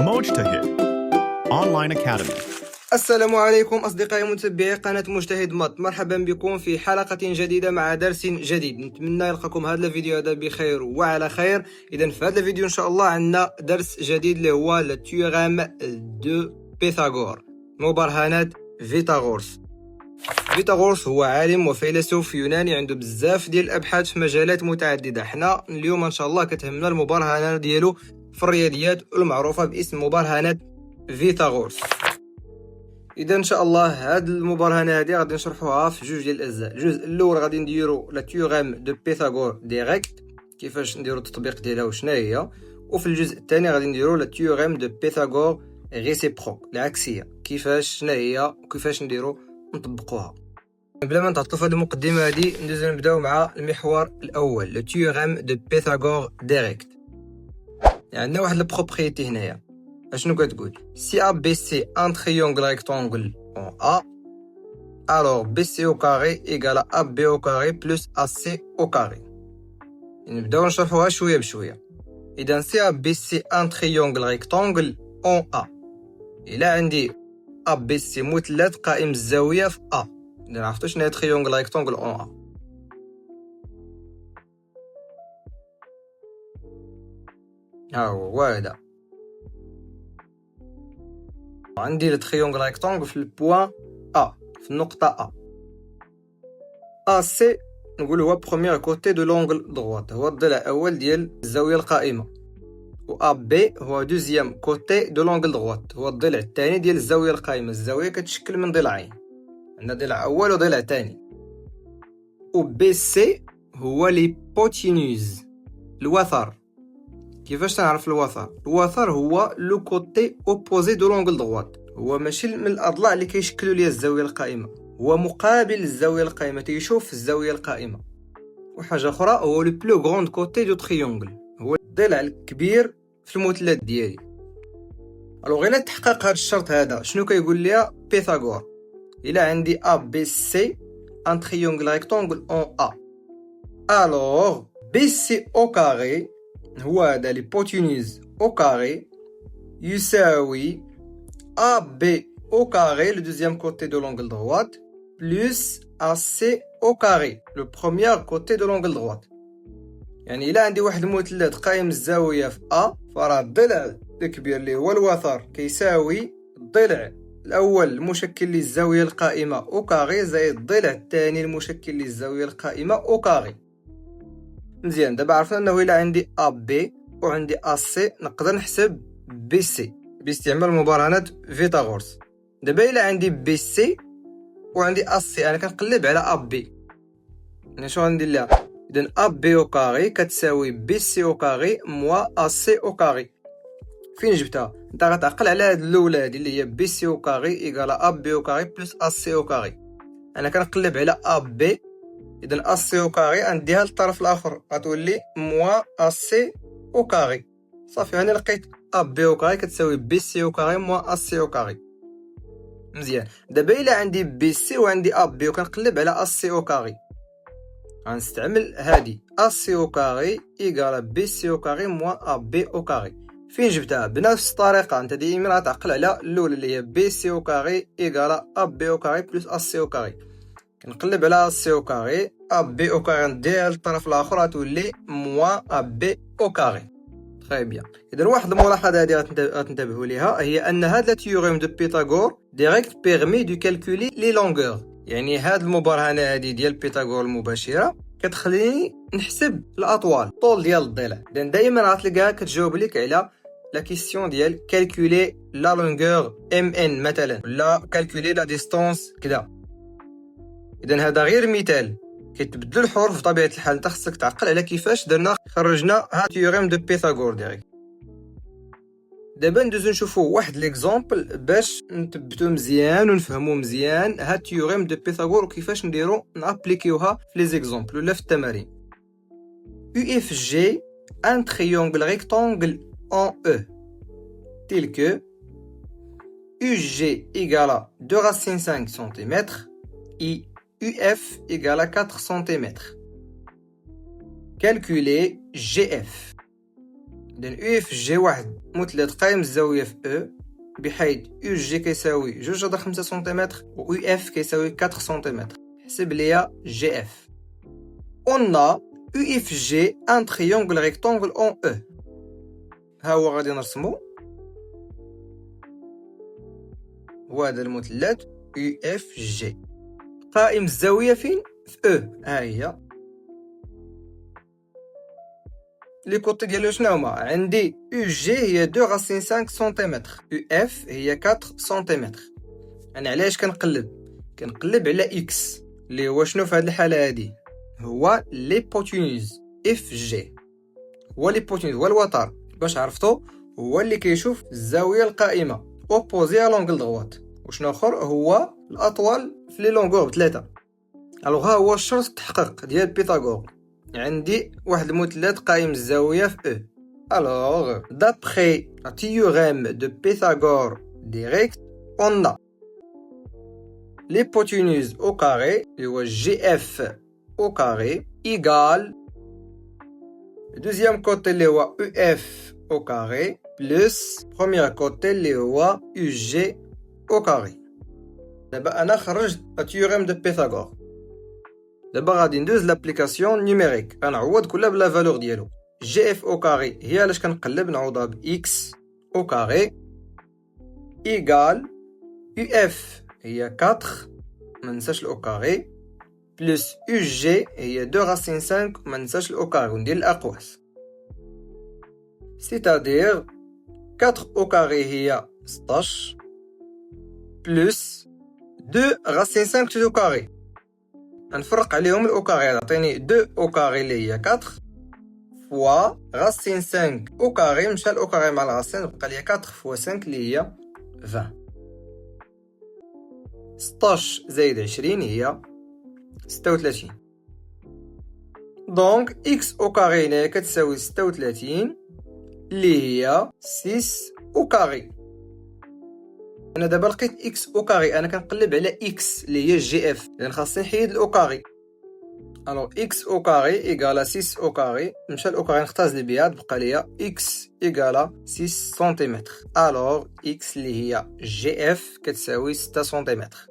مجتهد Online Academy. السلام عليكم أصدقائي متابعي قناة مجتهد مات، مرحبا بكم في حلقة جديدة مع درس جديد. نتمنى يلقاكم هذا الفيديو هذا بخير وعلى خير. إذا في هذا الفيديو إن شاء الله عندنا درس جديد اللي هو le théorème de Pythagore، مبرهنات فيثاغورس. فيثاغورس هو عالم وفيلسوف يوناني عنده بزاف ديال الأبحاث في مجالات متعددة. حنا اليوم إن شاء الله كتهمنا المبرهنات ديالو في الرياضيات المعروفة باسم مبرهنات فيثاغورس. اذا ان شاء الله هاد المبرهنه هادي غادي نشرحوها في جوج ديال الاجزاء. الجزء الاول غادي نديرو لا تيوريم دو بيثاغور ديريكت، كيفاش نديرو التطبيق ديالها وشنا هي، وفي الجزء الثاني غادي نديرو لا تيوريم دو بيثاغور ريسيبروك العكسيه، كيفاش شنا هي وكيفاش نديرو نطبقوها. بلا ما نتعطلوا في هذه المقدمه هادي ندوزو نبداو مع المحور الاول لو تيوريم دو بيثاغور ديريكت. عندنا واحد البروبريتي هنايا. شنو كتقول؟ si ABC un triangle rectangle en A, alors BC au carré égale à AB au carré plus AC au carré. نبداو نشرحوها شويه بشويه. اذا si ABC un triangle rectangle en A، الا عندي ABC مثلث قائم الزاويه في A، اذا عرفتوا شنو هي triangle rectangle en A. ها هو هذا. عندي التريونغل ريكتانغل في البوان A، في النقطة A. AC نقول هو بروميير كوتي دو لونغل دغوات، هو الضلع الأول ديال الزاوية القائمة. و AB هو دوزيام كوتي دو لونغل دغوات، هو الضلع الثاني ديال الزاوية القائمة. الزاوية كتشكل من ضلعين، عندنا ضلع أول وضلع ثاني. و BC هو ليبوتينوز، الوتر. كيفاش تنعرف الوتر؟ الوتر هو لو كوتي اوبوزي دو لونغل دغوات، هو ماشي من الاضلاع اللي كيشكلوا ليا الزاويه القائمه، هو مقابل للزاويه القائمه، تيشوف الزاويه القائمه. وحاجه اخرى هو لو بلو غروند كوتي دو تريونغل، هو الضلع الكبير في المثلث ديالي. الوغ غير تحقق هذا الشرط هذا شنو كيقول ليا بيثاغور؟ الا عندي ا بي سي ان تريونغل ريكتانغل اون ا، الوغ بي سي او كاري هو هذا l'hypoténuse au carré يساوي AB au carré, le deuxième côté de l'angle droite, plus AC au carré, le premier côté de l'angle droite. يعني إلا عندي واحد المثلث قائم الزاوية في A، فراه الضلع الكبير اللي هو الوتر كيساوي الضلع الأول المشكل للزاوية القائمة أو كاري زائد الضلع الثاني المشكل للزاوية القائمة أو كاري. مزيان، دابا عرفنا انه الا عندي AB وعندي AC نقدر نحسب BC باستعمال مبرهنات فيثاغورس. دابا الا عندي BC وعندي AC انا كنقلب على AB، يعني شنو غندير لها؟ اذا AB او كاري كتساوي BC او كاري موا AC او كاري. فين جبتها؟ انت غتعقل على هاد الاولى هادي اللي هي BC او كاري ايكال AB او كاري بلس AC او كاري. انا كنقلب على AB، إذا AC أو كاري غنديها للطرف الآخر غتولي موا AC أو كاري. صافي، هاني لقيت AB أو كاري كتساوي BC أو كاري موا AC أو كاري. مزيان، دابا إلا عندي BC وعندي AB وكنقلب على AC أو كاري، غنستعمل هادي AC أو كاري إيكال BC أو كاري موا AB أو كاري. فين جبتها؟ بنفس الطريقة، انت ديما غتعقل على الأولى اللي هي BC أو كاري إيكال AB أو كاري بلس AC أو كاري. كنقلب على سي او كاري، ا بي او كاري نديها للطرف الاخر غتولي موا ا بي او كاري. تري بيان. اذا واحد الملاحظه هذه غتنتبهوا ليها، هي ان هذا تيوريم دو بيثاغور ديريكت بيرمي دو كالكولي لي لونغور، يعني هاد المبرهنه هذه ديال بيثاغور المباشره كتخليني نحسب الاطوال، الطول ديال الضلع. اذا دائما غتلقاها كتجاوب لك على لا كيسيون ديال كالكولي لا لونغور ام ان مثلا، ولا كالكولي لا ديستانس كذا. إذا هذا غير مثال، كيتبدلوا الحروف بطبيعة الحال، انت خصك تعقل على كيفاش درنا خرجنا هاد تيوريم دو بيثاغور ديريكت. دابا ندوزو نشوفو واحد ليكزامبل باش نثبتو مزيان ونفهمو مزيان هاد تيوريم دو بيثاغور وكيفاش نديرو نابليكيوها في لي زيكزامبل ولا في التمارين. UFG un triangle rectangle en E tel que UG égale à 2 racines 5 cm et UF égale à 4 cm. Calculer GF. إذن أو إف جي واحد مثلث قائم الزاوية في أو، بحيث أو جي كيساوي 2.5 سنتيمتر و أو إف كيساوي 4 سنتيمتر. حسب ليا جي إف. On a UFG un triangle rectangle en E. ها هو غادي نرسمو. وهذا المثلث UFG قائم الزاوية فين؟ في E. ها هي لي كوتي ديالو شنو هما؟ عندي UG هي 2 غاسين 5 سنتيمتر، UF هي 4 سنتيمتر. أنا علاش كنقلب على إكس اللي هو شنو في هاد الحالة هادي؟ هو ليبوتينوز اف جي. هو ليبوتينوز هو الوتر، باش عرفتو هو اللي كيشوف الزاويه القائمه اوبوزي على لونغل دغوات. وشنو اخر؟ هو الاطول في لي لونغور بثلاثه. الوغ ها هو الشرط التحقق ديال بيثاغور. عندي واحد المثلث قائم الزاويه في او. الوغ دابخي لا تيوريم دو بيثاغور ديريكت اون ا l'hypoténuse au carré اللي هو GF au carré égale le deuxième côté اللي هو UF au carré plus premier côté اللي هو UG au carré. دابا انا خرجت la théorème de Pythagore. دابا غادي ندوز لابليكاسيون نيميريك، غنعوض كلها بلا فالور ديالو. GF au carré هي علاش كنقلب نعوضها ب X au carré égale UF هي 4 مننساش الأو كاري بلس أو جي هي 2 غاسين 5 مننساش الأو كاري وندير الأقواس. سيتادير 4 أو كاري هي 16 بلس 2 غاسين 5 أو كاري. نفرق عليهم الأو كاري، يعطيني 2 أو كاري اللي هي 4 فوا غاسين 5 أو كاري، مشى الأو كاري مع الغاسين بقى ليا 4 فوا 5 اللي هي 20. 16 زائد 20 هي 36. دونك إكس أو كاري هنا كتساوي 36 اللي هي 6 أو كاري. أنا دابا لقيت إكس أو كاري، أنا كنقلب على إكس اللي هي جي إف، لأن خاصني نحيد الأو كاري. ألوغ إكس أو كاري إيكالا 6 أو كاري، مشى الأو كاري نختزل بها تبقى ليا إكس إيكالا 6 سنتيمتر. ألوغ إكس اللي هي جي إف كتساوي 6 سنتيمتر.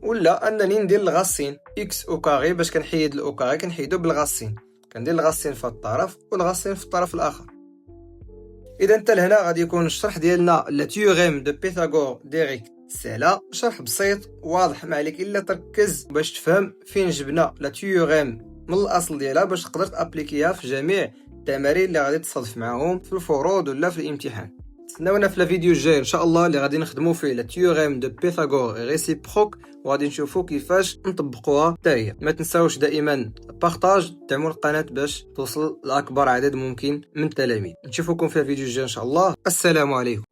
ولا انني ندير الغاسين اكس او كاري، باش كنحيد الاو كاري كنحيدو بالغاسين، كندير الغاسين في الطرف والغاسين في الطرف الاخر. اذا حتى لهنا غادي يكون الشرح ديالنا لا تيوريم دو بيثاغور ديريكت سهله. شرح بسيط واضح، ما عليك الا تركز باش تفهم فين جبنا لا تيوريم من الاصل ديالها، باش تقدر تابليكيها في جميع التمارين اللي غادي تصادف معاهم في الفروض ولا في الامتحان. تسناونا في الفيديو الجاي ان شاء الله اللي غادي نخدموا فيه لا تيوريم دو بيثاغور ريسيبروك، وغادي نشوفوا كيفاش نطبقوها حتى هي. ما تنساوش دائما بارطاج، دعموا القناه باش توصل لاكبر عدد ممكن من التلاميذ. نشوفكم في الفيديو الجاي ان شاء الله. السلام عليكم.